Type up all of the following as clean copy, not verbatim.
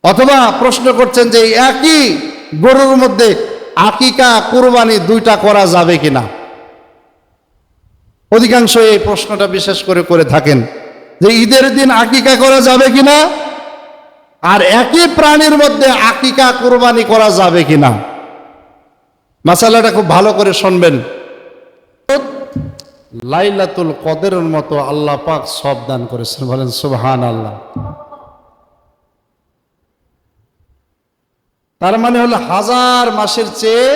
অথবা প্রশ্ন করছেন যে একই গরুর মধ্যে আকিকা কুরবানি দুইটা করা যাবে কিনা। অধিকাংশ এই প্রশ্নটা বিশেষ করে করে থাকেন যে ঈদের দিন আকিকা করা যাবে কিনা, আর একই প্রাণীর মধ্যে আকিকা কুরবানি করা যাবে কিনা। মাসালাটা খুব ভালো করে শুনবেন। লাইলাতুল কদরের মতো আল্লাহ পাক সব দান করেছেন, বলেন সুবহানাল্লাহ। তার মানে হলো হাজার মাসের চেয়ে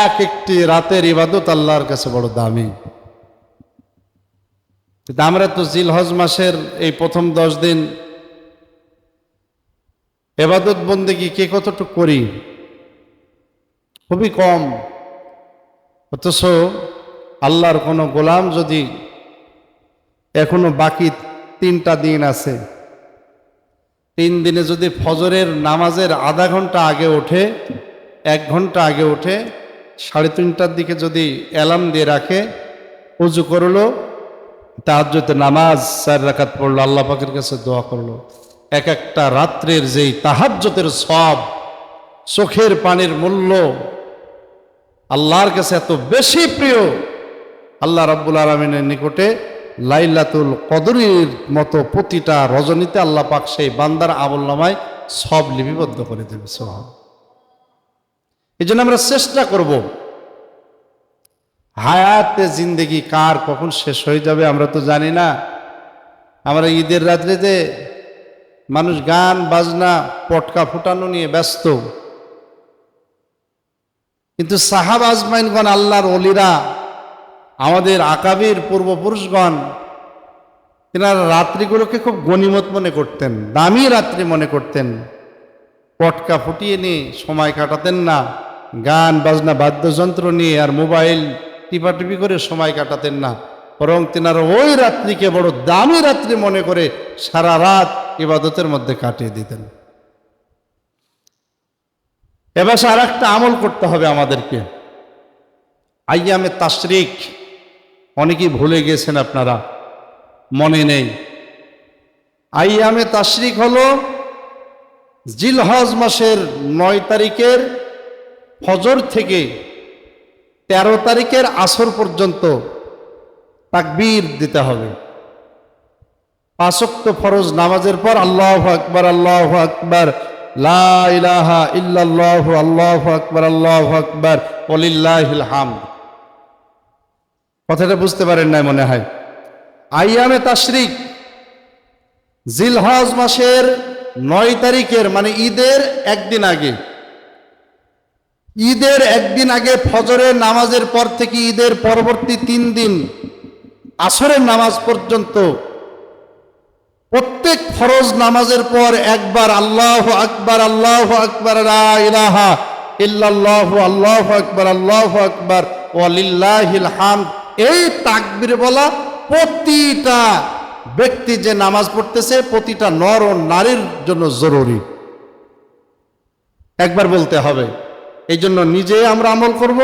এক একটি রাতের ইবাদত আল্লাহর কাছে বড় দামি। কিন্তু আমরা তো জিলহজ মাসের এই প্রথম 10 দিন ইবাদত বন্দেগী কে কতটুকু করি, খুবই কম। অথচ আল্লাহর কোনো গোলাম যদি এখনো বাকি 3টা দিন আছে, 3 দিনে যদি ফজরের নামাজের আধা ঘন্টা আগে ওঠে, 1 ঘন্টা আগে ওঠে, 3:30টার দিকে যদি অ্যালার্ম দিয়ে রাখে, উজু করলো, তাহাজ্জুদের নামাজ 4 রাকাত পড়লো, আল্লাহ পাকের কাছে দোয়া করলো, এক একটা রাত্রের যেই তাহাজ্জুদের সওয়াব, চোখের পানির মূল্য আল্লাহর কাছে এত বেশি প্রিয়, আল্লাহ রাব্বুল আলামিনের নিকটে লাইলাতুল কদরের মতো প্রতিটা রজনীতে আল্লাহ পাক সেই বান্দার আমলনামায় সব লিপিবদ্ধ করে দেবে। সুবহানাল্লাহ। এই জন্য আমরা চেষ্টা করব, হায়াতে জিন্দেগি কার কখন শেষ হয়ে যাবে আমরা তো জানি না। আমরা ঈদের রাত্রিতে মানুষ গান বাজনা পটকা ফুটানো নিয়ে ব্যস্ত, কিন্তু সাহাবা আজমাইনগণ, আল্লাহর ওলিরা, আমাদের আকাবির পূর্বপুরুষগণ, তেনারা রাত্রিগুলোকে খুব গনিমত মনে করতেন, দামি রাত্রি মনে করতেন। পটকা ফুটিয়ে নিয়ে সময় কাটাতেন না, গান বাজনা বাদ্যযন্ত্র নিয়ে আর মোবাইল টিপাটিপি করে সময় কাটাতেন না, বরং তেনারা ওই রাত্রিকে বড় দামি রাত্রি মনে করে সারা রাত ইবাদতের মধ্যে কাটিয়ে দিতেন। এবার আর একটা আমল করতে হবে আমাদেরকে, আইয়ামে তাশরিক। অনেকেই ভুলে গেছেন, আপনারা মনে নেই। আইয়ামে তাশরিক হলো জিলহজ মাসের 9 তারিখের ফজর থেকে 13 তারিখের আসর পর্যন্ত তাকবীর দিতে হবে। 5 ওয়াক্ত ফরজ নামাজের পর আল্লাহু আকবার, আল্লাহু আকবার, লা ইলাহা ইল্লাল্লাহু, আল্লাহু আকবার, আল্লাহু আকবার, ওয়ালিল্লাহিল হামদ। কথাটা বুঝতে পারেন না মনে হয়। আইয়ামে তাশরিক জিলহজ মাসের 9 তারিখের মানে ঈদের একদিন আগে, ঈদের একদিন আগে ফজরের নামাজের পর থেকে ঈদের পরবর্তী 3 দিন আসরের নামাজ পর্যন্ত প্রত্যেক ফরজ নামাজের পর একবার আল্লাহু আকবার, আল্লাহু আকবার, লা ইলাহা ইল্লাল্লাহু, আল্লাহু আকবার, আল্লাহু আকবার, ওয়ালিল্লাহিল হামদ, এই তাকবীর বলা প্রতিটা ব্যক্তি যে নামাজ পড়তেছে, প্রতিটা নর ও নারীর জন্য জরুরি, একবার বলতে হবে। এই জন্য নিজে আমরা আমল করব।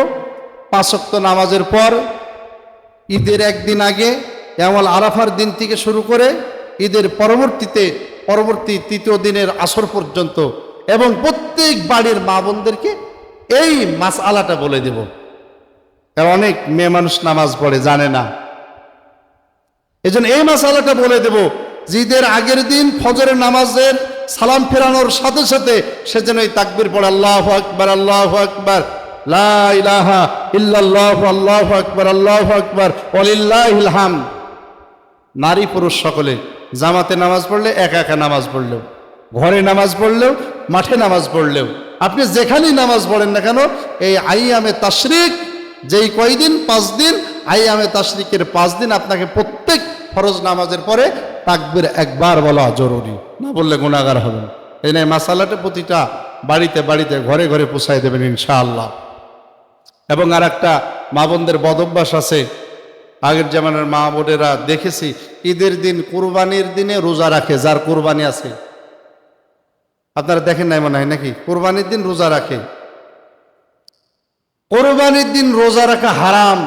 5 ওয়াক্ত নামাজের পর ঈদের একদিন আগে, এমন আরাফার দিন থেকে শুরু করে ঈদের পরবর্তী 3য় দিনের আসর পর্যন্ত, এবং প্রত্যেক বাড়ির মা বোনদেরকে এই মাসআলাটা বলে দেব। কারণ অনেক মেয়ে মানুষ নামাজ পড়ে জানে না, এই জন্য এই মাসআলাটা বলে দেব। ঈদের আগের দিন ফজরের নামাজের সালাম ফেরানোর সাথে সাথে সে যেন এই তাকবীর পড়ে, আল্লাহু আকবার, আল্লাহু আকবার, লা ইলাহা ইল্লাল্লাহু, আল্লাহু আকবার, আল্লাহু আকবার, ওয়ালিল্লাহিল হামদ। নারী পুরুষ সকলে জামাতে নামাজ পড়লে, একা একা নামাজ পড়লেও, ঘরে নামাজ পড়লেও, মাঠে নামাজ পড়লেও, আপনি যেখানেই নামাজ পড়েন না কেন, এই আইয়ামে তাশরিক যেই কয়দিন, 5 দিন, আইয়ামে তাশরিকের 5 দিন আপনাকে প্রত্যেক ফরজ নামাজের পরে তাকবীর একবার বলা জরুরি, না বললে গুনাহগার হবেন। এই নিয়ে মাসালাটা প্রতিটা বাড়িতে বাড়িতে ঘরে ঘরে পৌঁছায় দেবেন ইনশাআল্লাহ। এবং আর একটা মা বোনদের বদভ্যাস আছে, আগের জামানার মা বোনেরা দেখেছি ঈদের দিন, কুরবানির দিনে রোজা রাখে, যার কুরবানি আছে। আপনারা দেখেন নাই মনে হয় নাকি? কুরবানির দিন রোজা রাখে। কুরবানির দিন রোজা রাখা হারাম।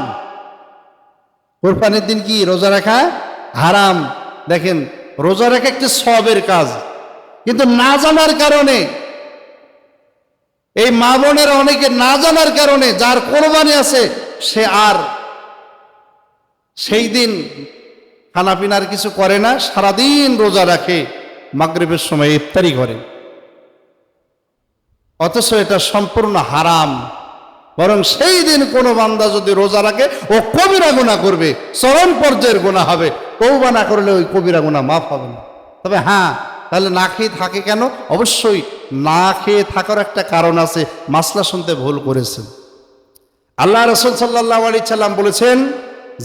কুরবানির দিন কি রোজা রাখা হারাম? দেখেন, রোজা রাখা একটি সওয়াবের কাজ, কিন্তু না জানার কারণে, এই মা বোনের অনেকে না জানার কারণে যার কোরবানি আছে সে আর সেই দিন খানা পিনার কিছু করে না, সারাদিন রোজা রাখে, মাগরিবের সময় ইফতারি করে। অথচ এটা সম্পূর্ণ হারাম। বরং সেই দিন কোনো বান্দা যদি রোজা রাখে ও কবিরা গুনাহ করবে, চরম পর্যায়ের গুনাহ হবে। তওবা না করলে ওই কবিরা গুনাহ মাফ হবে না। তবে হ্যাঁ, তাহলে না খেয়ে থাকে কেন? অবশ্যই না খেয়ে থাকার একটা কারণ আছে। মাসলা শুনতে ভুল করেছেন। আল্লাহ রাসূল সাল্লাল্লাহু আলাইহি সাল্লাম বলেছেন,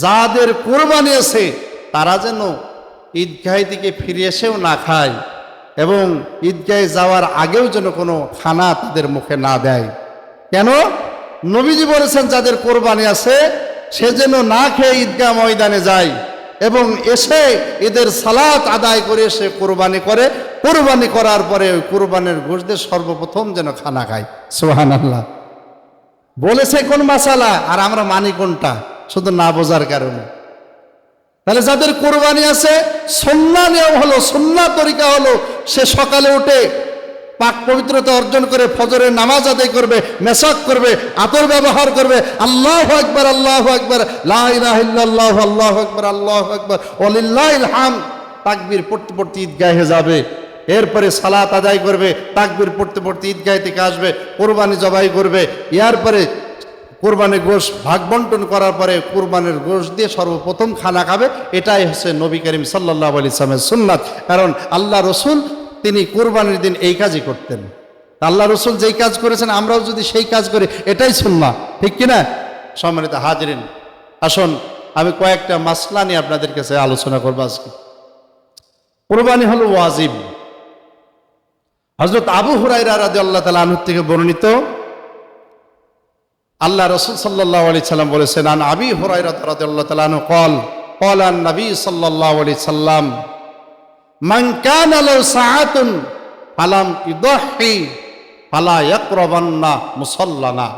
যাদের কোরবানি আছে তারা যেন ঈদগাহ থেকে ফিরে এসেও না খায় এবং ঈদগাহে যাওয়ার আগেও যেন কোনো খানা তাদের মুখে না দেয়। কেন? নবীজি বলেছেন যাদের কোরবানি আছে সে যেন না খেয়ে ঈদগাহ ময়দানে যায় এবং এসে ঈদের সালাত আদায় করে সে কোরবানি করে। কোরবানি করার পরে ওই কোরবানির গোশত দিয়ে সর্বপ্রথম যেন খানা খায়। সুবহানাল্লাহ। বলেছে কোন মাসালা আর আমরা মানি কোনটা, শুধু না বোঝার কারণে। তাহলে যাদের কোরবানি আছে সুন্নাহ নিয়ম হলো, সুন্নাহ তরিকা হলো, সে সকালে উঠে পাক পবিত্রতা অর্জন করে ফজরের নামাজ আদায় করবে, মেসাক করবে, আতর ব্যবহার করবে, আল্লাহু আকবার আল্লাহু আকবার, লা ইলাহা ইল্লাল্লাহ আল্লাহু আকবার আল্লাহু আকবার ওয়ালিল্লাহিল হামদ, তাকবীর পড়তে পড়তে ঈদগাহে যাবে। এরপরে সালাত আদায় করবে, তাকবীর পড়তে পড়তে ঈদগাহ থেকে আসবে, কোরবানি জবাই করবে। এরপরে কোরবানির গোশত ভাগ বন্টন করার পরে কোরবানির গোশত দিয়ে সর্বপ্রথম খানা খাবে। এটাই হচ্ছে নবী করিম সাল্লাল্লাহু আলাইহি ওয়াসাল্লামের সুন্নাত। কারণ আল্লাহ রসুল তিনি কোরবানির দিন এই কাজই করতেন। আল্লাহ রসুল যেই কাজ করেছেন আমরাও যদি সেই কাজ করি এটাই সুন্নাহ, ঠিক কিনা? সম্মানিত হাজিরিন, আসুন আমি কয়েকটা মাসলা নিয়ে আপনাদের কাছে আলোচনা করবো আজকে। কোরবানি হলো ওয়াজিব। হযরত আবু হুরায়রা রাদিয়াল্লাহু তাআলা আনহু থেকে বর্ণিত, আল্লাহ রাসূল সাল্লাল্লাহু আলাইহি সাল্লাম বলেছেন, আন আবি হুরায়রা রাদিয়াল্লাহু তাআলা আনহু قال قال النبي صلى الله عليه وسلم من كان له ساعة فلم يضحي فلا يقربن مصلنا।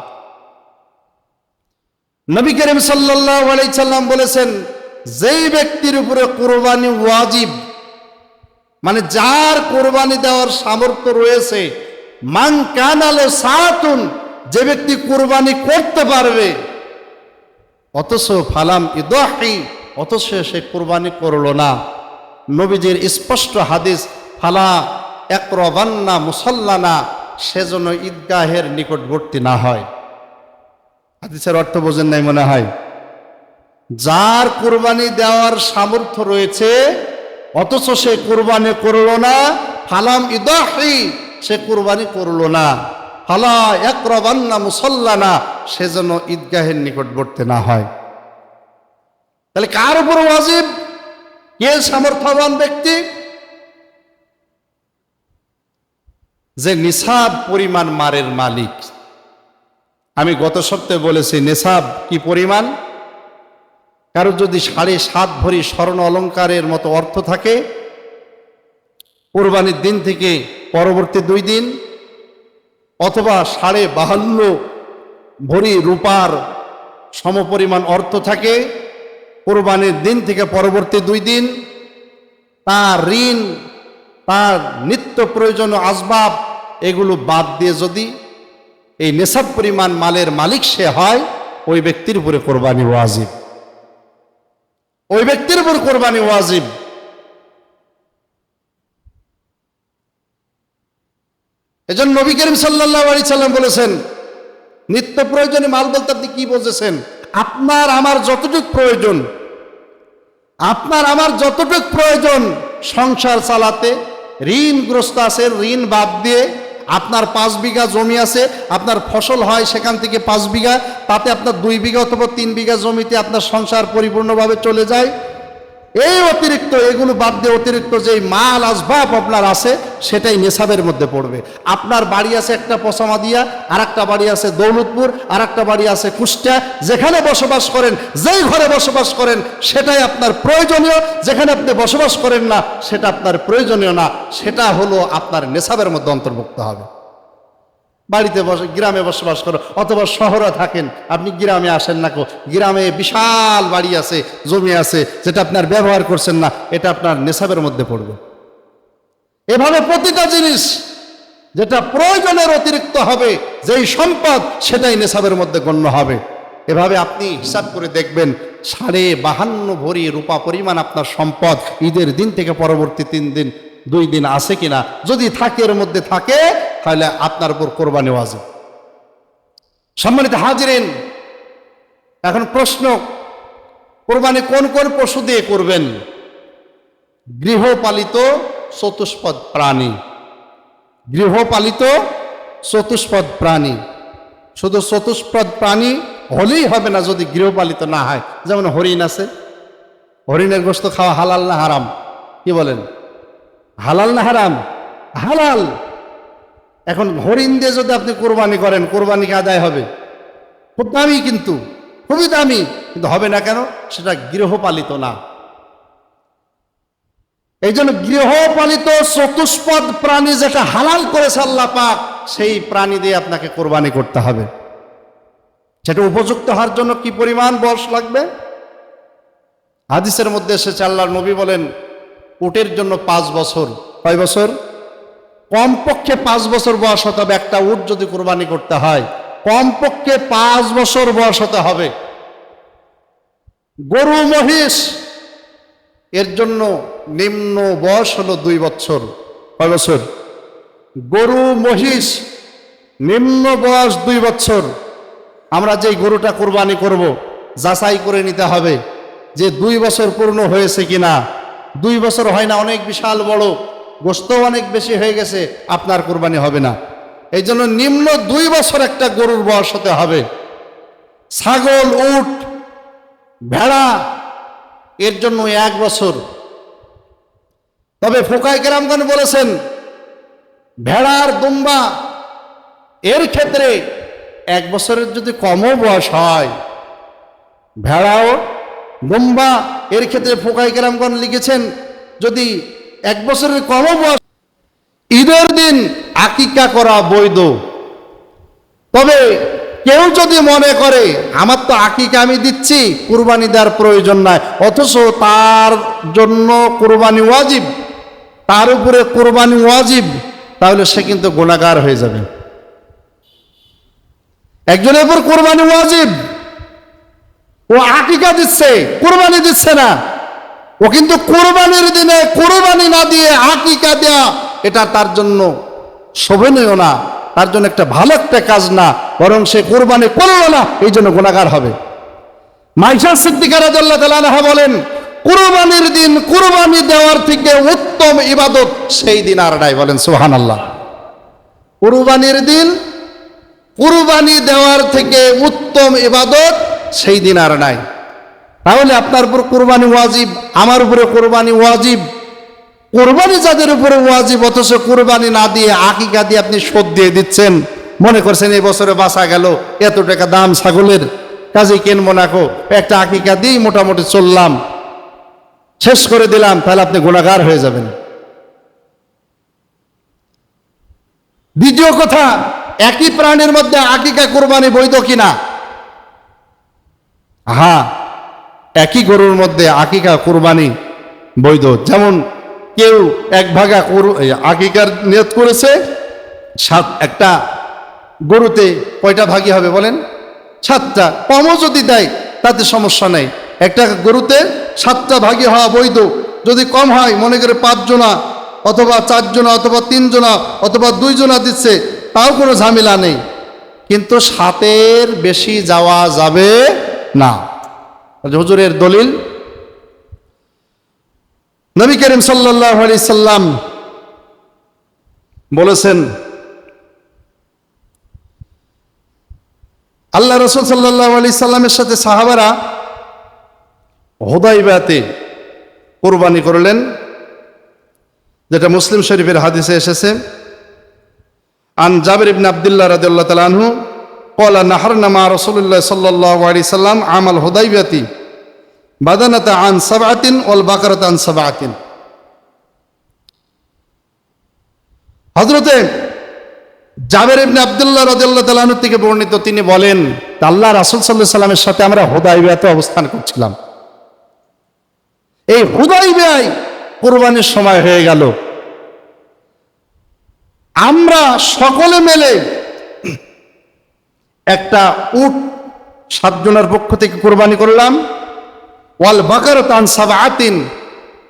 নবী করিম সাল্লাল্লাহু আলাইহি সাল্লাম বলেছেন, যেই ব্যক্তির উপরে কোরবানি ওয়াজিব, মানে যার কোরবানি দেওয়ার সামর্থ্য রয়েছে, মান কানা লাহু সাআতুন, যে ব্যক্তি কোরবানি করতে পারবে অথচ ফালাম ইদহি, অথচ সে কোরবানি করলো না। নবীজির স্পষ্ট হাদিস, ফালা ইয়াকরাবান্না মুসাল্লানা, সেজন্য ঈদগাহের নিকটবর্তী না হয়। হাদিসের অর্থ বোঝেন নাই মনে হয়। যার কোরবানি দেওয়ার সামর্থ্য রয়েছে অথচ সে কোরবানি করলো না, ফালাম ইদহি, সে কোরবানি করলো না, ফালা ইয়াকরাবান্না মুসাল্লানা, সেজন্য ঈদগাহের নিকটবর্তী না হয়। তাহলে কার উপর ওয়াজিব? কে সামর্থ্যবান ব্যক্তি? যে নিসাব পরিমাণ মারের মালিক। আমি গত সপ্তাহে বলেছি নিসাব কি পরিমাণ। কারো যদি 7.5 ভরি স্বর্ণ অলংকারের মতো অর্থ থাকে, কোরবানির দিন থেকে পরবর্তী 2 দিন, অথবা 52.5 ভরি রূপার সমপরিমাণ অর্থ থাকে, কোরবানির দিন থেকে পরবর্তী 2 দিন, তার ঋণ, তার নিত্য প্রয়োজনীয় আসবাব এগুলো বাদ দিয়ে যদি এই নেশাব পরিমাণ মালের মালিক সে হয়, ওই ব্যক্তির উপরে কোরবানি ওয়াজিব। ওই ব্যক্তির উপর কোরবানি ওয়াজিব। এজন্য নবী করিম সাল্লাল্লাহু আলাইহি সাল্লাম বলেছেন, নিত্য প্রয়োজনীয় মাল বলতে আপনি কি বুঝেছেন? আপনার আমার যতটুকু প্রয়োজন, আপনার আমার যতটুকু প্রয়োজন সংসার চালাতে, ঋণগ্রস্ত আছে, ঋণ বাদ দিয়ে আপনার 5 বিঘা জমি আছে, আপনার ফসল হয় সেখান থেকে 5 বিঘা, তাতে আপনার 2 বিঘা অথবা 3 বিঘা জমিতে আপনার সংসার পরিপূর্ণভাবে চলে যায়। এই অতিরিক্ত, এগুলো বাদ দিয়ে অতিরিক্ত যে মাল আসবাব আপনার আছে সেটাই নেশাবের মধ্যে পড়বে। আপনার বাড়ি আছে একটা পসামাদিয়া, আর একটা বাড়ি আছে দৌলতপুর, আর একটা বাড়ি আছে কুষ্টিয়া। যেখানে বসবাস করেন, যেই ঘরে বসবাস করেন সেটাই আপনার প্রয়োজনীয়, যেখানে আপনি বসবাস করেন না সেটা আপনার প্রয়োজনীয় না, সেটা হলো আপনার নেশাবের মধ্যে অন্তর্ভুক্ত হবে। বাড়িতে গ্রামে বসবাস করো অথবা শহরে থাকেন, আপনি গ্রামে আসেন না, গ্রামে বিশাল বাড়ি আছে, জমি আছে, যেটা আপনার ব্যবহার করছেন না, এটা আপনার নেশাবের মধ্যে পড়বে। এভাবে প্রতিটা জিনিস যেটা প্রয়োজনের অতিরিক্ত হবে, যেই সম্পদ, সেটাই নেশাবের মধ্যে গণ্য হবে। এভাবে আপনি হিসাব করে দেখবেন 52.5 ভরি রূপা পরিমাণ আপনার সম্পদ ঈদের দিন থেকে পরবর্তী 3 দিন 2 দিন আছে কিনা। যদি থাকে, এর মধ্যে থাকে, তাহলে আপনার উপর কোরবানি ওয়াজিব। সম্মানিত হাজিরিন, এখন প্রশ্ন, কোরবানি কোন কোন পশু দিয়ে করবেন? গৃহপালিত চতুষ্পদ প্রাণী, গৃহপালিত চতুষ্পদ প্রাণী। শুধু চতুষ্পদ প্রাণী হলেই হবে না যদি গৃহপালিত না হয়। যেমন হরিণ আছে, হরিণের গোশত খাওয়া হালাল না হারাম? কি বলেন, হালাল না হারাম? হালাল। এখন হরিণ দিয়ে যদি আপনি কোরবানি করেন, কোরবানি কি আদায় হবে? খুব দামি, কিন্তু খুবই দামি, কিন্তু হবে না কেন? সেটা গৃহপালিত না। এই জন্য গৃহপালিত চতুষ্পদ প্রাণী যেটা হালাল করেছে আল্লাহ পাক, সেই প্রাণী দিয়ে আপনাকে কোরবানি করতে হবে। সেটা উপযুক্ত হওয়ার জন্য কি পরিমাণ বয়স লাগবে? হাদিসের মধ্যে এসেছে, আল্লাহর নবী বলেন, উটের জন্য 5 বছর। কয় বছর? কমপক্ষে 5 বছর বয়স হতে হবে। একটা উট যদি কোরবানি করতে হয়, কমপক্ষে 5 বছর বয়স হতে হবে। গরু মহিষ, এর জন্য নিম্ন বয়স হলো 2 বছর। কয় বছর? গরু মহিষ নিম্ন বয়স 2 বছর। আমরা যে গরুটা কোরবানি করব, যাচাই করে নিতে হবে যে 2 বছর পূর্ণ হয়েছে কিনা। 2 বছর হয় না, অনেক বিশাল বড়, গোশত অনেক বেশি হয়ে গেছে, আপনার কোরবানি হবে না। এই জন্য নিম্ন 2 বছর একটা গরুর বয়স হতে হবে। ছাগল, উট, ভেড়া, এর জন্য 1 বছর। তবে ফুকায়ে কেরামগণ বলেছেন, ভেড়ার, দুম্বা, এর ক্ষেত্রে 1 বছরের যদি কমও বয়স হয়, ভেড়াও, দুম্বা, এর ক্ষেত্রে ফুকায়ে কেরামগণ লিখেছেন, যদি 1 বছরের কমও বয়স, ঈদের দিন আকিকা করা বৈধ। তবে কেউ যদি মনে করে আমার তো আকিকা আমি দিচ্ছি, কুরবানি দেওয়ার প্রয়োজন নাই, অথচ তার জন্য কুরবানি ওয়াজিব, তার উপরে কুরবানি ওয়াজিব, তাহলে সে কিন্তু গুনাহগার হয়ে যাবে। একজনের উপর কুরবানি ওয়াজিব, ও আকিকা দিচ্ছে, কুরবানি দিচ্ছে না, ও কিন্তু কুরবানির দিনে কুরবানি না দিয়ে আকিকা দেয়া, এটা তার জন্য শোভনীয় না, তার জন্য একটা ভালো একটা কাজ না, বরং সে কুরবানি করলো না, এই জন্য গুনাহগার হবে। মাইশা সিদ্দিকা রাদিয়াল্লাহু তাআলা আনহা বলেন, কুরবানির দিন কুরবানি দেওয়ার থেকে উত্তম ইবাদত সেই দিন আর নাই। বলেন সুবহানাল্লাহ। কুরবানির দিন কুরবানি দেওয়ার থেকে উত্তম ইবাদত সেই দিন আর নাই। তাহলে আপনার উপর কুরবানি ওয়াজিব, আমার উপরে কুরবানি ওয়াজিব। কুরবানি যাদের উপরে ওয়াজিব, অথচ কুরবানি না দিয়ে আকিকা দিয়ে আপনি শোধ দিয়ে দিচ্ছেন, মনে করছেন এই বছরে বাঁচা গেল, এত টাকা দাম ছাগলের, কাজে কিনবো না, একটা আকিকা দিয়েই মোটামুটি চললাম, শেষ করে দিলাম, তাহলে আপনি গুনাহগার হয়ে যাবেন। দ্বিতীয় কথা, একই প্রাণীর মধ্যে আকিকা কুরবানি বৈধ কিনা? হ্যাঁ, একই গরুর মধ্যে আকিকা কুরবানি বৈধ। যেমন কেউ 1 ভাগা আকিকার নিয়ত করেছে, একটা গরুতে কয়টা ভাগই হবে বলেন? 7টা। কমও যদি দেয় তাতে সমস্যা নেই, একটা গরুতে 7টা ভাগই হওয়া বৈধ। যদি কম হয়, মনে করে 5 জনা অথবা 4 জনা অথবা 3 জনা অথবা 2 জনা দিচ্ছে, তাও কোনো ঝামেলা নেই, কিন্তু 7-এর বেশি যাওয়া যাবে না। হুজুরের দলিল, নবী করিম সাল্লাল্লাহু আলাইহি সাল্লাম বলেছেন, আল্লাহ রাসূল সাল্লাল্লাহু আলাইহি সাল্লামের সাথে সাহাবারা হুদাইবিয়াতে কুরবানি করলেন, যেটা মুসলিম শরীফের হাদিসে এসেছে। আন জাবির ইবনে আব্দুল্লাহ রাদিয়াল্লাহু তাআলা আনহু ক্বালা নাহরনা মা রাসূলুল্লাহ সাল্লাল্লাহু আলাইহি সাল্লাম আমাল হুদাইবিয়াতি বাদানাতা আন 7 ওয়াল বাকারাতা আন 7। হযরতে জাবির ইবনে আব্দুল্লাহ রাদিয়াল্লাহু তাআলা আনহু থেকে বর্ণিত, তিনি বলেন, আল্লাহ রাসূল সাল্লাল্লাহু আলাইহি সাল্লামের সাথে আমরা হুদাইবিয়াতে অবস্থান করছিলাম। এই হুদাইবিয়ায় কুরবানির সময় হয়ে গেল। আমরা সকলে মিলে একটা উট 7 জনের পক্ষ থেকে কোরবানি করলাম, ওয়াল বাকারাত আন সাবআতিন,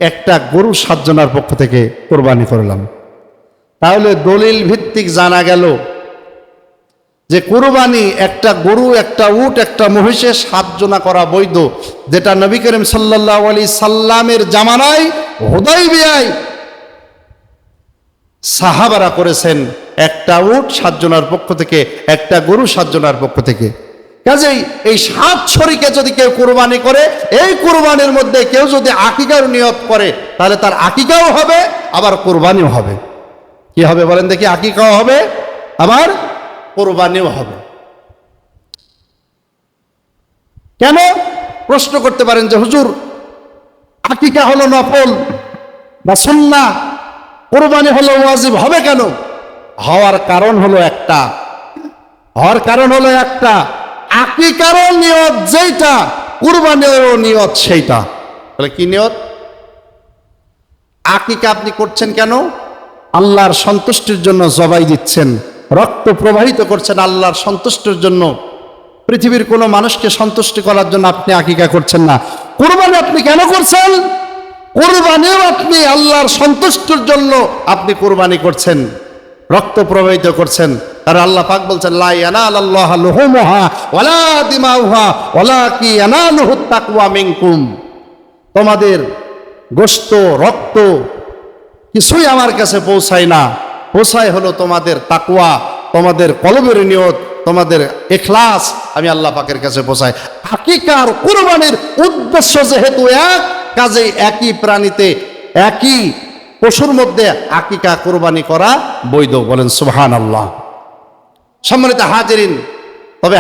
একটা গরু 7 জনের পক্ষ থেকে কোরবানি করলাম। তাহলে দলিল ভিত্তিক জানা গেল যে কোরবানি একটা গরু, একটা উট, একটা মহিষে 7 জনা করা বৈধ, যেটা নবী করিম সাল্লাল্লাহু আলাইহি সাল্লামের জামানায় হুদায়বিয়ায় সাহাবারা করেছেন। একটা উট 7 জনের পক্ষ থেকে, একটা গরু 7 জনের পক্ষ থেকে। কাজেই এই 7 শরীকে যদি কেউ কোরবানি করে, এই কোরবানির মধ্যে কেউ যদি আকিকার নিয়ত করে, তাহলে তার আকিকাও হবে, আবার কোরবানিও হবে। কি হবে বলেন দেখি? আকিকাও হবে, আবার কোরবানিও হবে। কেন? প্রশ্ন করতে পারেন যে হুজুর, আকিকা হলো নফল বা সুন্নাহ, কোরবানি হলো ওয়াজিব, হবে কেন? হওয়ার কারণ হলো একটা, আকিকারও নিয়ত যেটা, কুরবানিরও নিয়ত সেইটা। তাহলে কি নিয়ত? আকিকা আপনি করছেন কেন? আল্লাহর সন্তুষ্টির জন্য জবাই দিচ্ছেন, রক্ত প্রবাহিত করছেন আল্লাহর সন্তুষ্টির জন্য। পৃথিবীর কোনো মানুষকে সন্তুষ্টি করার জন্য আপনি আকিকা করছেন না। কুরবানি আপনি কেন করছেন? কুরবানিও আপনি আল্লাহর সন্তুষ্টির জন্য আপনি কুরবানি করছেন, রক্ত প্রবাহিত করছেন। কারণ আল্লাহ পাক বলছেন, লা ইয়ানালাল্লাহু লুহুমুহা ওয়ালা দিমাউহা ওয়ালাকিন ইয়ানালুহুত তাকওয়া মিনকুম। তোমাদের গোশত, রক্ত কিছুই আমার কাছে পৌঁছায় না, পৌঁছায় হলো তোমাদের তাকওয়া, তোমাদের কলবের নিয়ত, তোমাদের ইখলাস, আমি আল্লাহ পাকের কাছে পৌঁছাই। আকিকার কুরবানির উদ্দেশ্য যেহেতু এক, কাজেই একই প্রাণীতে, একই পশুর মধ্যে আকিকা কোরবানি করা বৈধ। বলেন সুবহানাল্লাহ। সম্মানিত হাজিরিন, তবে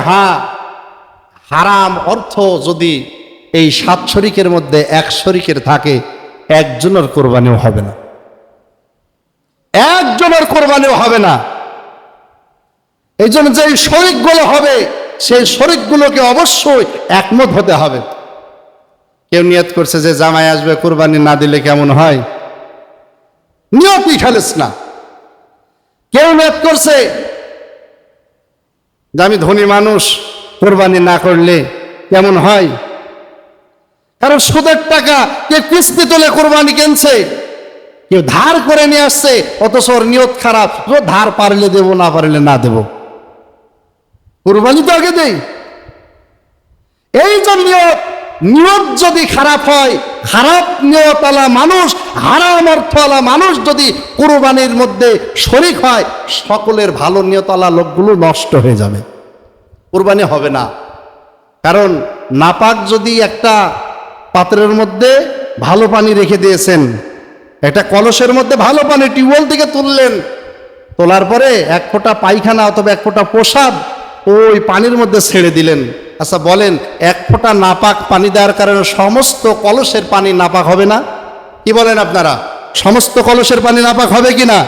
হারাম অর্থ যদি এই 7 শরীকের মধ্যে 1 শরীকের থাকে, একজনের কোরবানিও হবে না, একজনের কোরবানিও হবে না। এই জন্য যে শরীকগুলো হবে, সেই শরীকগুলোকে অবশ্যই একমত হতে হবে। কেউ নিয়ত করছে যে জামাই আসবে, কোরবানি না দিলে কেমন হয়, নিয়তই খালেস না। কেউ নিয়ত করছে যে আমি ধনী মানুষ, কোরবানি না করলে কেমন হয়। কারণ সুদের টাকা কেউ কিস্তি তুলে কোরবানি কিনছে, কেউ ধার করে নিয়ে আসছে, অথচ ওর নিয়ত খারাপ, ধার পারলে দেব, না পারলে না দেব, কোরবানি তো আগে দেই। এই যে নিয়ত যদি খারাপ হয়, খারাপ নিয়তওয়ালা মানুষ, হারাম অর্থওয়ালা মানুষ যদি কুরবানির মধ্যে শরীক হয়, সকলের ভালো নিয়তওয়ালা লোকগুলো নষ্ট হয়ে যাবে, কুরবানি হবে না। কারণ নাপাক যদি একটা পাত্রের মধ্যে ভালো পানি রেখে দিয়েছেন, একটা কলসের মধ্যে ভালো পানি টিউবওয়েল থেকে তুললেন, তোলার পরে 1 ফোঁটা পায়খানা অথবা 1 ফোঁটা প্রসাব ওই পানির মধ্যে ছেড়ে দিলেন। আচ্ছা বলেন, 1 ফোঁটা নাপাক পানি দেওয়ার কারণে সমস্ত কলসের পানি নাপাক হবে না? কি বলেন আপনারা? সমস্ত কলসের পানি নাপাক হবে কিনা?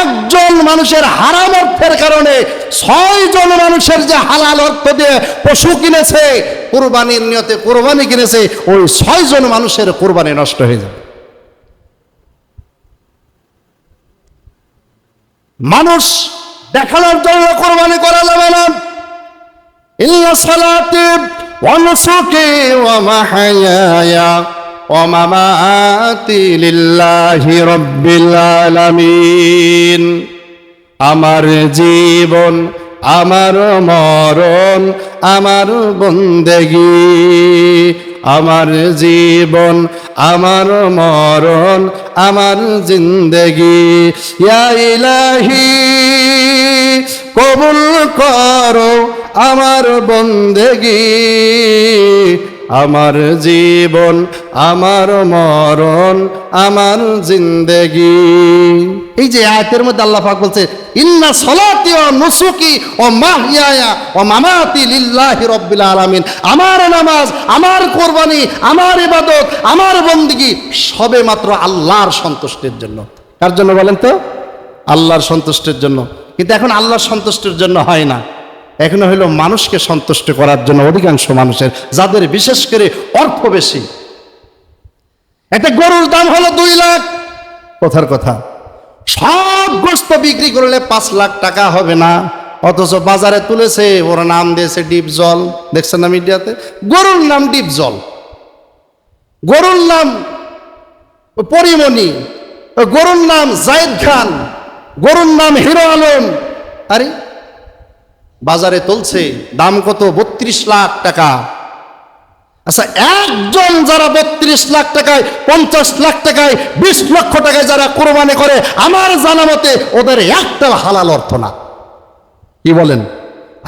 একজন মানুষের হারাম অর্থের কারণে 6 জন মানুষের যে হালাল অর্থ দিয়ে পশু কিনেছে, কুরবানির নিয়তে কুরবানি কিনেছে, ওই 6 জন মানুষের কুরবানি নষ্ট হয়ে যাবে। মানুষ দেখানোর জন্য কোরবানি করা যাবে না। ইন্না সালাতি ওয়া নুসুকি ওয়া মাহইয়ায়া ওয়া মামাতি লিল্লাহি রাব্বিল আলামিন। আমার জীবন, আমার মরণ, আমার বন্দেগী, আমার জীবন, আমার মরণ, আমার জিন্দেগি, ইয়া ইলাহি কবুল করো আমার বন্দেগী, আমার জীবন, আমার মরণ, আমার জিন্দেগি। এই যে আয়াতের মধ্যে আল্লাহ পাক বলছে, ইন্না সলাতি ওয়া নুসুকি ওয়া মাহইয়ায়া ওয়া মামাতি লিল্লাহি রাব্বিল আলামিন। আমার নামাজ, আমার কোরবানি, আমার ইবাদত, আমার বন্দেগী সবে মাত্র আল্লাহর সন্তুষ্টির জন্য। কার জন্য বলেন তো? আল্লাহর সন্তুষ্টির জন্য। কিন্তু এখন আল্লাহর সন্তুষ্টির জন্য হয় না, এখন হলো মানুষকে সন্তুষ্ট করার জন্য। অধিকাংশ মানুষের, যাদের বিশেষ করে অর্থ বেশি, একটা গরুর দাম হলো 2 লাখ, কথার কথা, সব গোশত বিক্রি করলে 5 লাখ টাকা হবে না, অথচ বাজারে তুলেছে, ওর নাম দিয়েছে ডিপ জল। দেখছেন না মিডিয়াতে? গরুর নাম ডিপ জল, গরুর নাম পরিমণি, গরুর নাম জায়েদ খান, গরুর নাম হিরো আলম। আরে বাজারে তুলছে, দাম কত? 32 লাখ টাকা। আচ্ছা, একজন যারা 32 লাখ টাকায়, 50 লাখ টাকায়, 20 লক্ষ টাকায় যারা কোরবানি করে, আমার জানা মতে ওদের একটা হালাল অর্থ না। কি বলেন?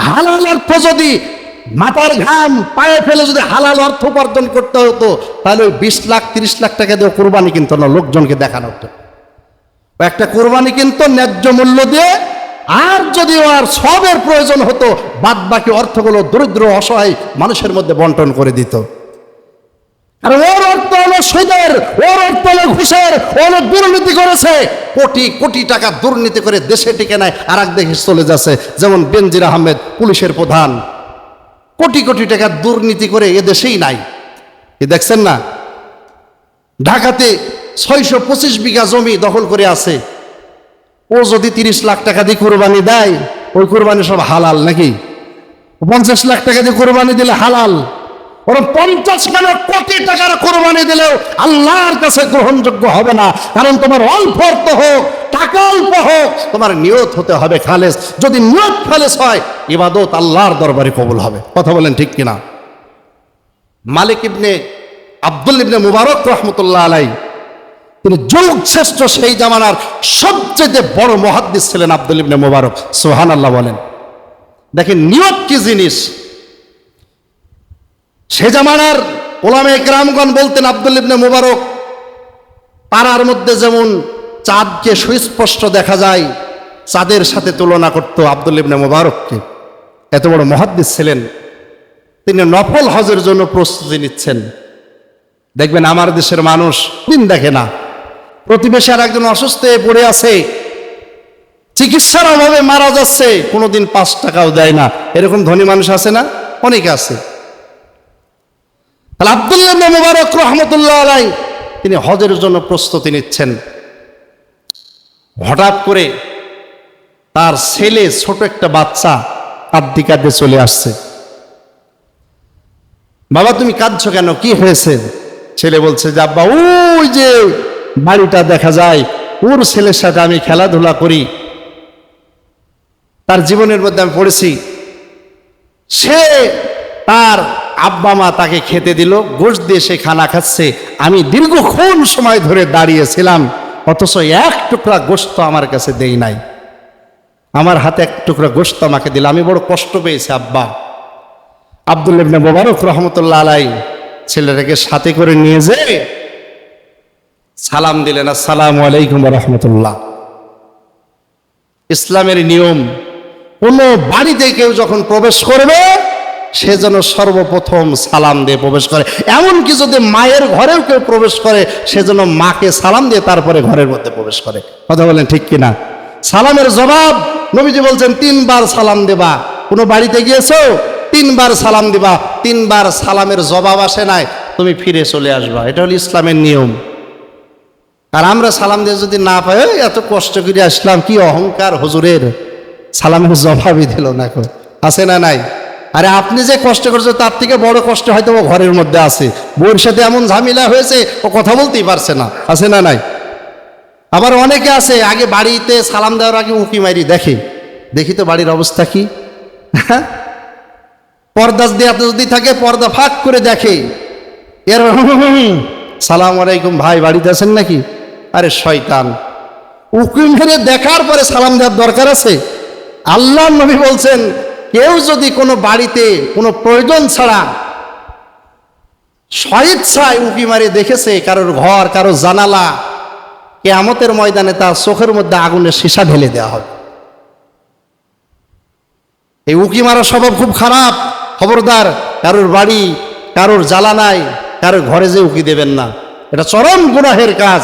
হালাল অর্থ যদি মাথার ঘাম পায়ে ফেলে যদি হালাল অর্থ উপার্জন করতে হতো, তাহলে ওই 20 লাখ 30 লাখ টাকা দিয়ে কোরবানি কিনতো না, লোকজনকে দেখানো হতো। একটা কোরবানি কিনতো ন্যায্য মূল্য দিয়ে, আর যদি আর সবের প্রয়োজন হতো, বাদ বাকি অর্থগুলো দরিদ্র অসহায় মানুষের মধ্যে বন্টন করে দিত। আর ওর অর্থ হলো সুদের, ওর অর্থ হলো ঘুষের, ওর দুর্নীতি করেছে, কোটি কোটি টাকা দুর্নীতি করে দেশে টিকে নেয়, আর এক দেশে চলে যাচ্ছে। যেমন বেনজির আহমেদ, পুলিশের প্রধান, কোটি কোটি টাকা দুর্নীতি করে এ দেশেই নাই। এ দেখছেন না? ঢাকাতে 625 বিঘা জমি দখল করে আছে। ও যদি 30 লাখ টাকা দিয়ে কোরবানি দেয়, ওই কোরবানি সব হালাল নাকি? 50 লাখ টাকা দিয়ে কোরবানি দিলে হালাল, ওরা 50 কোটি টাকার কোরবানি দিলেও আল্লাহর কাছে গ্রহণযোগ্য হবে না। কারণ তোমার অল্প অর্থ হোক, টাকা অল্প হোক, তোমার নিয়ত হতে হবে খালেস। যদি নিয়ত খালেস হয়, ইবাদত আল্লাহর দরবারে কবুল হবে। কথা বলেন ঠিক কিনা? মালিক ইবনে আব্দুল ইবনে মুবারক রহমতুল্লাহ আলাইহি, তিনি যুগ শ্রেষ্ঠ সেই জামানার সবচেয়ে বড় মুহাদ্দিস ছিলেন আব্দুল ইবনে মুবারক। সুবহানাল্লাহ বলেন। দেখেন নিয়ত কি জিনিস। সে জামানার ওলামায়ে কেরামগণ বলতেন, আব্দুল ইবনে মুবারক পাড়ার মধ্যে যেমন চাঁদকে সুস্পষ্ট দেখা যায়, চাঁদের সাথে তুলনা করত আব্দুল ইবনে মুবারককে। এত বড় মুহাদ্দিস ছিলেন। তিনি নফল হজের জন্য প্রস্তুতি নিচ্ছেন। দেখবেন আমার দেশের মানুষ দিন দেখে না, প্রতিবেশী আর একজন অসুস্থ হয়ে পড়ে আছে, চিকিৎসার অভাবে মারা যাচ্ছে, কোনোদিন 5 টাকাও দেয় না। এরকম ধনী মানুষ আছে না? অনেকে আছে। তাহলে আব্দুল্লাহ ইবনে মুবারক রহমতুল্লাহ আলাইহি তিনি হজের জন্য প্রস্তুতি নিচ্ছেন। হঠাৎ করে তার ছেলে, ছোট একটা বাচ্চা, কাঁদতে কাঁদতে চলে আসছে। বাবা তুমি কাঁদছো কেন, কি হয়েছে? ছেলে বলছে যে আব্বা, ওই যে বাড়িটা দেখা যায়, ওর ছেলের সাথে আমি খেলাধুলা করি, তার জীবনের মধ্যে আমি পড়েছি, সে তার আব্বা মা তাকে খেতে দিল, গোশত দিয়ে সে খানা খাচ্ছে, আমি দীর্ঘক্ষণ সময় ধরে দাঁড়িয়েছিলাম, অথচ এক টুকরা গোশত আমার কাছে দেই নাই, আমার হাতে এক টুকরা গোশত আমাকে দিল, আমি বড় কষ্ট পেয়েছি আব্বা। আব্দুল্লাহ ইবনে মুবারক রহমতুল্লাহ আলাইহি ছেলেটাকে সাথে করে নিয়ে যেয়ে সালাম দিলেন, আসসালামু আলাইকুম ওয়া রাহমাতুল্লাহ। ইসলামের নিয়ম, কোনো বাড়িতে কেউ যখন প্রবেশ করবে সে যেন সর্বপ্রথম সালাম দিয়ে প্রবেশ করে। এমনকি যদি মায়ের ঘরেও কেউ প্রবেশ করে, সে যেন মাকে সালাম দিয়ে তারপরে ঘরের মধ্যে প্রবেশ করে। কথা বলেন ঠিক কিনা? সালামের জবাব নবীজি বলছেন 3 বার সালাম দেবা। কোনো বাড়িতে গিয়েছো, 3 বার সালাম দিবা, 3 বার সালামের জবাব আসে নাই, তুমি ফিরে চলে আসবা। এটা হলো ইসলামের নিয়ম। আর আমরা সালাম দিয়ে যদি না পাই, এত কষ্ট করে আসলাম, কি অহংকার হুজুরের, সালামের জবাবই দিল না। আছে না নাই? আরে আপনি যে কষ্ট করছো তার থেকে বড় কষ্ট হয়তো ও ঘরের মধ্যে আছে, বউর সাথে এমন ঝামেলা হয়েছে ও কথা বলতেই পারছে না। আছে না নাই? আবার অনেকে আছে আগে বাড়িতে সালাম দেওয়ার আগে উঁকি মারি দেখি তো বাড়ির অবস্থা কি। পর্দা দিয়ে যদি থাকে, পর্দা ফাঁক করে দেখে, এর সালাম আলাইকুম ভাই, বাড়িতে আছেন নাকি? আরে শয়তান, উঁকি মেরে দেখার পরে সালাম দেওয়ার দরকার আছে? আল্লাহর নবী বলছেন, কেউ যদি কোনো বাড়িতে কোনো প্রয়োজন ছাড়া স্বেচ্ছায় উঁকি মারে দেখেছে কারোর ঘর, কারোর জানালা, কিয়ামতের ময়দানে তার চোখের মধ্যে আগুনের সীসা ঢেলে দেওয়া হবে। এই উঁকি মারার স্বভাব খুব খারাপ। খবরদার, কারোর বাড়ি, কারোর জানালায়, কারোর ঘরে যে উঁকি দেবেন না, এটা চরম গুনাহের কাজ।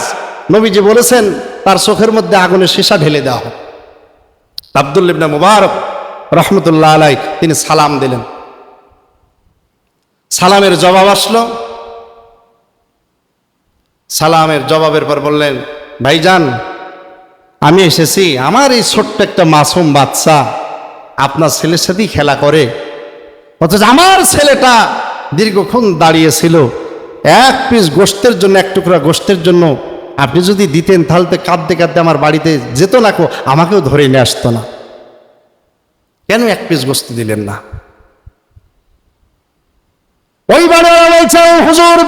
নবীজি বলেছেন তার চোখের মধ্যে আগুনের সীসা ঢেলে দেওয়া হবে। আব্দুল্লাহ ইবনে মুবারক রহমতুল্লাহ আলাইহি তিনি সালাম দিলেন। সালামের জবাব আসলো। সালামের জবাবের পর বললেন, ভাইজান আমি এসেছি, আমার এই ছোট্ট একটা মাসুম বাচ্চা আপনার ছেলের সাথেই খেলা করে, অথচ আমার ছেলেটা দীর্ঘক্ষণ দাঁড়িয়েছিল এক পিস গোশতের জন্য, এক টুকরা গোশতের জন্য। আপনি যদি দিতেন তাহলে তো কাঁদতে কাঁদতে আমার বাড়িতে যেত না, আমাকেও ধরে নিয়ে আসতো না। কেন এক পিস গোশত দিলেন না? ওই বাড়িওয়ালা বলছে, হুজুর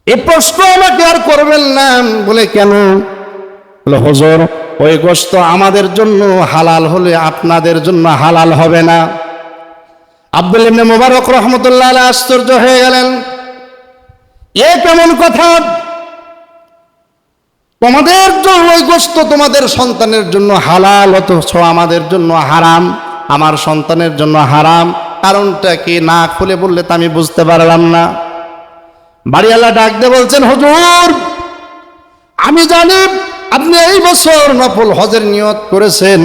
এই প্রশ্ন আমাকে আর করবেন না। বলে কেন? বলে হুজুর ওই গোশত আমাদের জন্য হালাল হলে আপনাদের জন্য হালাল হবে না। আব্দুল্লাহ ইবনে মুবারক রাহমাতুল্লাহ আলাইহি আশ্চর্য হয়ে গেলেন, এ কেমন কথা? তোমাদের জন্য ওই গোশত তোমাদের সন্তানের জন্য হালাল, অথচ আমাদের জন্য হারাম, আমার সন্তানের জন্য হারাম। কারণটা কি? না খুলে বললে তো আমি বুঝতে পারলাম না। বাড়িওয়ালা ডাক দিয়ে বলছেন, হুজুর আমি জানি আপনি এই বছর নফল হজের নিয়ত করেছেন,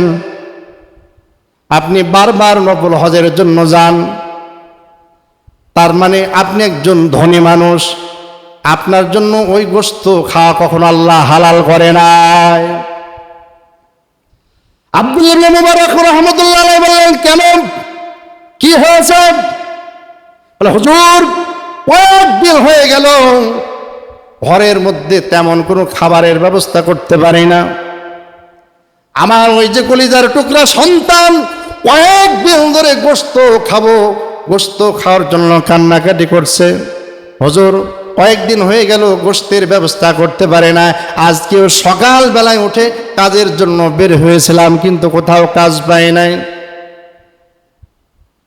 আপনি বারবার নফল হজের জন্য যান, তার মানে আপনি একজন ধনী মানুষ, আপনার জন্য ওই গোশত খাওয়া কখনো আল্লাহ হালাল করে নাই। আব্দুল্লাহ ইবনে মুবারক রাহমাতুল্লাহ আলাইহি বললেন, কেন, কি হয়েছে? বলে হুজুর কয়েকদিন হয়ে গেল ঘরের মধ্যে তেমন কোনো খাবারের ব্যবস্থা করতে পারি না। আমার ওই যে কলিজার টুকরা সন্তান কয়েকদিন ধরে গোশত খাবো, গোশত খাওয়ার জন্য কান্নাকাটি করছে। হুজুর কয়েকদিন হয়ে গেল গোশতের ব্যবস্থা করতে পারে না। আজকেও সকাল বেলায় উঠে কাজের জন্য বের হয়েছিলাম, কিন্তু কোথাও কাজ পাই নাই।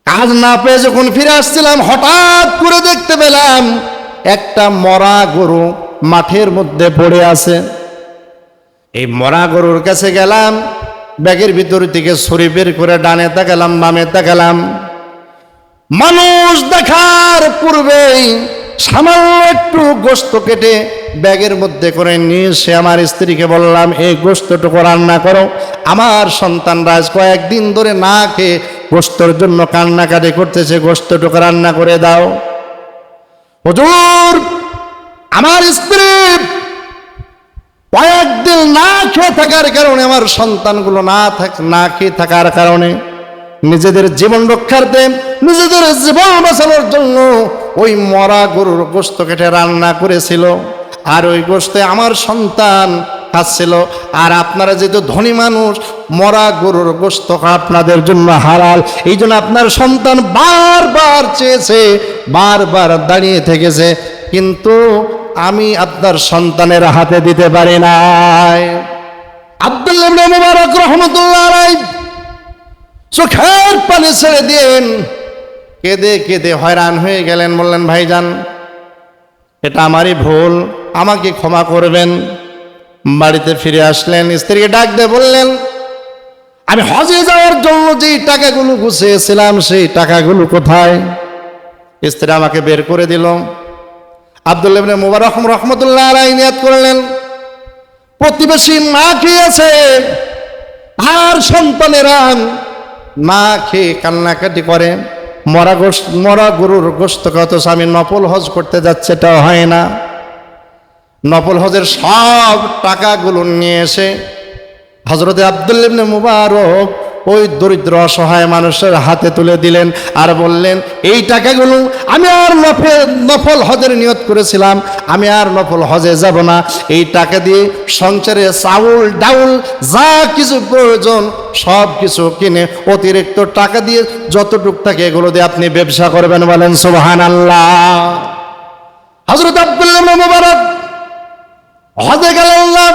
কাজ না পেয়ে যখন ফিরে আসছিলাম, হঠাৎ করে দেখতে পেলাম একটা মরা গরু মাঠের মধ্যে পড়ে আছে। এই মরা গরুর কাছে গেলাম, ব্যাগের ভিতর থেকে ছুরি বের করে ডানে তাকালাম, বামে তাকালাম। মানুষ দেখার পূর্বেই সামান্য একটু গোশত কেটে ব্যাগের মধ্যে করে নিয়ে এসে আমার স্ত্রীকে বললাম, এই গোশতটুকু রান্না করো, আমার সন্তানরা আজ কয়েকদিন ধরে না খেয়ে গোশতের জন্য কান্নাকাটি করতেছে, গোশতটুকু রান্না করে দাও। হুজুর আমার স্ত্রী কয়েকদিন না খেয়ে থাকার কারণে, আমার সন্তানগুলো না খেয়ে থাকার কারণে নিজেদের জীবন রক্ষার্থে, নিজেদের জীবন বাঁচানোর জন্য ওই মরা গরুর গোশত কেটে রান্না করেছিল, আর ওই গোশতে আমার সন্তান খাচ্ছিল। আর আপনারা যেহেতু ধনী মানুষ, মরা গরুর গোশত আপনাদের জন্য হালাল, এই জন্য আপনার সন্তান বারবার চেয়েছে, বারবার দাঁড়িয়ে থেকেছে, কিন্তু আমি আপনার সন্তানের হাতে দিতে পারি নাই। আব্দুল্লাহ ইবনে মুবারক রাহমাতুল্লাহ আলাইহি চোখের পানি ছেড়ে দিয়েন, কেঁদে কেঁদে হয়রান হয়ে গেলেন। বললেন, ভাইজান এটা আমারই ভুল, আমাকে ক্ষমা করবেন। বাড়িতে ফিরে আসলেন, স্ত্রীকে ডাক দিয়ে বললেন, আমি হজে যাওয়ার জন্য যে টাকাগুলো গুছিয়েছিলাম সেই টাকাগুলো কোথায়? স্ত্রী আমাকে বের করে দিল। আব্দুল্লাহ ইবনে মুবারক রাহমাতুল্লাহ আলাইহি নিয়ত করলেন, প্রতিবেশী না খেয়েছে আর সন্তানেরা না খেয়ে কান্নাকাটি করে, মরা গরুর গোশত কত, আমি নফল হজ করতে যাচ্ছে, এটাও হয় না। নফল হজের সব টাকাগুলো নিয়ে এসে হযরতে আব্দুল্লাহ ইবনে মুবারক ওই দরিদ্র অসহায় মানুষের হাতে তুলে দিলেন, আর বললেন, এই টাকাগুলো আমি আর নফল হজের নিয়ত করেছিলাম, আমি আর নফল হজে যাব না। এই টাকা দিয়ে সংসারে চাউল ডাউল যা কিছু প্রয়োজন সব কিছু কিনে অতিরিক্ত টাকা দিয়ে যতটুক থাকে এগুলো দিয়ে আপনি ব্যবসা করবেন। বলেন সুবহানাল্লাহ। হযরত আব্দুল্লাহ ইবনে মুবারক হজে গেলেন না,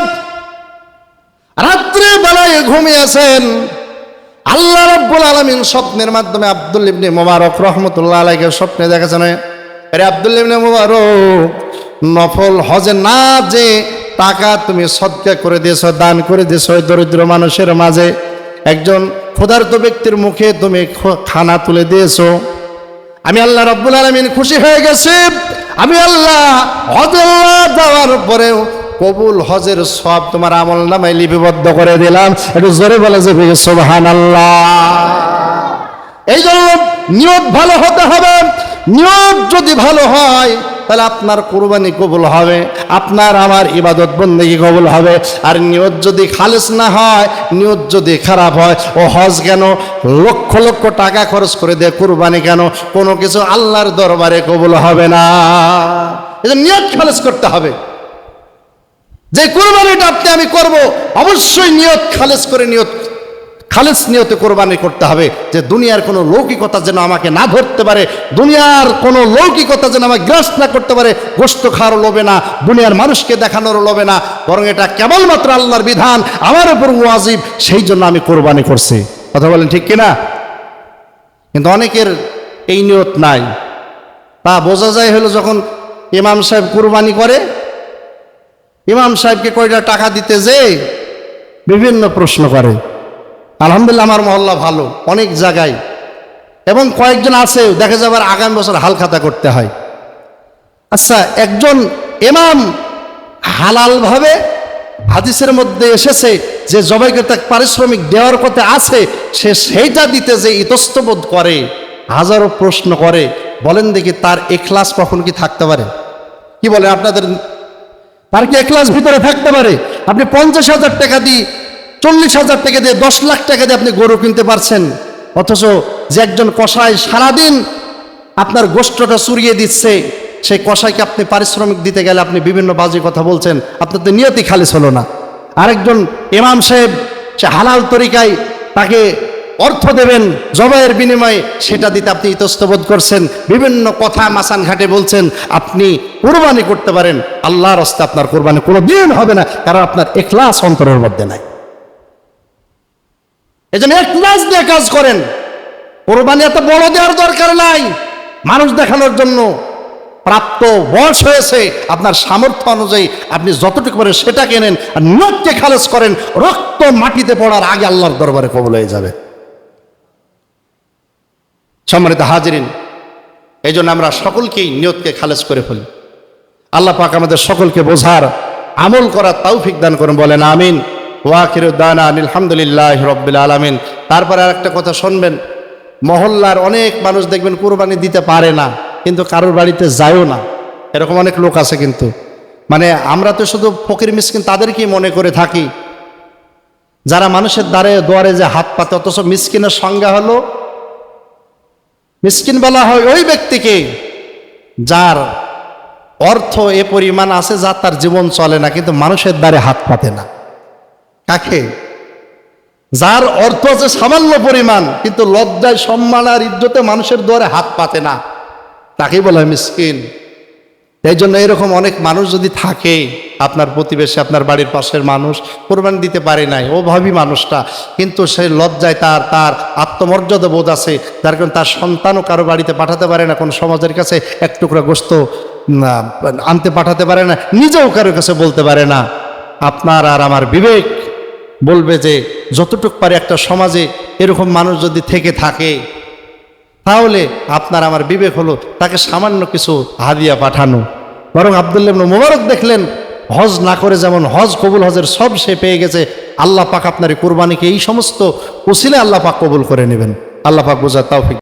রাত্রে বেলায় ঘুমিয়েছেন। আল্লাহ রাব্বুল আলামিন স্বপ্নের মাধ্যমে আব্দুল্লাহ ইবনে মুবারক রাহমাতুল্লাহ আলাইহি স্বপ্নে দেখাছেন, আরে আব্দুল্লাহ ইবনে মুবারক, নফল হজে না যে টাকা তুমি সদকা করে দিয়েছ, দান করে দিয়েছ ওই দরিদ্র মানুষের মাঝে, একজন ক্ষুধার্ত ব্যক্তির মুখে তুমি খানা তুলে দিয়েছো, আমি আল্লাহ রাব্বুল আলামিন খুশি হয়ে গেছি। আমি আল্লাহ হজে যাওয়ার পরেও কবুল হজের সব তোমার আমল নামায় লিপিবদ্ধ করে দিলাম। একটু জোরে বলে যে সুবহানাল্লাহ। এই জন্য নিয়ত ভালো হতে হবে। নিয়ত যদি ভালো হয় তাহলে আপনার কুরবানি কবুল হবে, আপনার আমার ইবাদত বন্দেগী কবুল হবে। আর নিয়ত যদি খালেস না হয়, নিয়ত যদি খারাপ হয়, ও হজ কেন, লক্ষ লক্ষ টাকা খরচ করে দেয় কুরবানি কেন, কোনো কিছু আল্লাহর দরবারে কবুল হবে না। এই নিয়ত খালেস করতে হবে। যে কুরবানিটা আপনি আমি করব, অবশ্যই নিয়ত খালেস করে, খালেস নিয়তে কোরবানি করতে হবে। যে দুনিয়ার কোনো লৌকিকতা যেন আমাকে না ধরতে পারে, দুনিয়ার কোনো লৌকিকতা যেন আমাকে গ্রাস না করতে পারে। গোশত খাওয়ার লোভে না, দুনিয়ার মানুষকে দেখানোর লোভে না, বরং এটা কেবলমাত্র আল্লাহর বিধান, আমার উপর ওয়াজিব, সেই জন্য আমি কোরবানি করছি। কথা বলেন ঠিক কিনা? কিন্তু অনেকের এই নিয়ত নাই। তা বোঝা যায় হলো যখন ইমাম সাহেব কুরবানি করে, ইমাম সাহেবকে কয়টা টাকা দিতে যে বিভিন্ন প্রশ্ন করে। আলহামদুলিল্লাহ আমার মহল্লা ভালো অনেক জায়গায়, এবং কয়েকজন আছে দেখা যাবার আগামী বছর হালখাতা করতে হয়। আচ্ছা, একজন ইমাম হালালভাবে, হাদিসের মধ্যে এসেছে যে জবাইকে তাকে পারিশ্রমিক দেওয়ার কথা আছে, সে সেইটা দিতে যে ইতস্তবোধ করে, হাজারো প্রশ্ন করে, বলেন দেখি তার ইখলাস কখন কি থাকতে পারে? কি বলে আপনাদের, তার কি ইখলাস ভিতরে থাকতে পারে? আপনি 50,000 টাকা দিয়ে, 40,000 টাকা দিয়ে, 10 লাখ টাকা দিয়ে আপনি গরু কিনতে পারছেন, অথচ যে একজন কসাই সারাদিন আপনার গোশতটা চুরিয়ে দিচ্ছে, সেই কসাইকে আপনি পারিশ্রমিক দিতে গেলে আপনি বিভিন্ন বাজে কথা বলছেন, আপনার তো নিয়তি খালিস হলো না। আরেকজন ইমাম সাহেব সে হালাল তরিকায় তাকে অর্থ দেবেন জবাইয়ের বিনিময়ে, সেটা দিতে আপনি ইতস্তবোধ করছেন, বিভিন্ন কথা মাসান ঘাটে বলছেন। আপনি কুরবানি করতে পারেন, আল্লাহর রাস্তায় আপনার কুরবানি কোনো দিন হবে না, কারণ আপনার ইখলাস অন্তরের মধ্যে নাই। এই জন্য ইখলাস দিয়ে কাজ করেন। কুরবানি এত বড় দেওয়ার দরকার নাই, মানুষ দেখানোর জন্য। প্রাপ্ত বয়স হয়েছে, আপনার সামর্থ্য অনুযায়ী আপনি যতটুকু পারেন সেটা কেনেন, আর নিয়তকে খালেস করেন। রক্ত মাটিতে পড়ার আগে আল্লাহর দরবারে কবুল হয়ে যাবে। সম্মানিত হাজিরিন, এই জন্য আমরা সকলকেই নিয়তকে খালেস করে ফেলি। আল্লাহ পাক আমাদের সকলকে বোঝার, আমল করার তৌফিক দান করুন, বলেন আমিন। ওয়া আখিরু দানা আলহামদুলিল্লাহি রাব্বিল আলামিন। তারপরে আরেকটা কথা শুনবেন, মহল্লার অনেক মানুষ দেখবেন কুরবানি দিতে পারে না, কিন্তু কারোর বাড়িতে যায়ও না, এরকম অনেক লোক আছে। কিন্তু মানে আমরা তো শুধু ফকির মিসকিন তাদেরকেই মনে করে থাকি, যারা মানুষের দুয়ারে যে হাত পাতে, অথচ মিসকিনের সংজ্ঞা হলো, মিসকিন বলা হয় ওই ব্যক্তিকে যার অর্থ এ পরিমাণ আছে যা তার জীবন চলে না, কিন্তু মানুষের দ্বারে হাত পাতে না। কাকে? যার অর্থ আছে সামান্য পরিমাণ, কিন্তু লজ্জায়, সম্মান আর ইজ্জতে মানুষের দ্বারে হাত পাতে না, তাকেই বলা হয় মিসকিন। এই জন্য এরকম অনেক মানুষ যদি থাকে, আপনার প্রতিবেশী, আপনার বাড়ির পাশের মানুষ কোরবানি দিতে পারে নাই, অভাবী মানুষটা, কিন্তু সেই লজ্জায় তার আত্মমর্যাদা বোধ আছে, যার কারণে তার সন্তানও কারো বাড়িতে পাঠাতে পারে না, কোন সমাজের কাছে এক টুকরা গোশত আনতে পাঠাতে পারে না, নিজেও কারোর কাছে বলতে পারে না। আপনার আর আমার বিবেক বলবে যে যতটুক পারে একটা সমাজে এরকম মানুষ যদি থেকে থাকে, তাহলে আপনার আমার বিবেক হলো তাকে সামান্য কিছু হাদিয়া পাঠানো। বরং আব্দুল্লাহ ইবনে মুবারক দেখলেন, হজ না করে যেমন হজ কবুল, হজের সব সে পেয়ে গেছে, আল্লাহ পাক আপনার কুরবানিকে এই সমস্ত উসিলে আল্লাহ পাক কবুল করে নেবেন। আল্লাহ পাক বোঝার তৌফিক।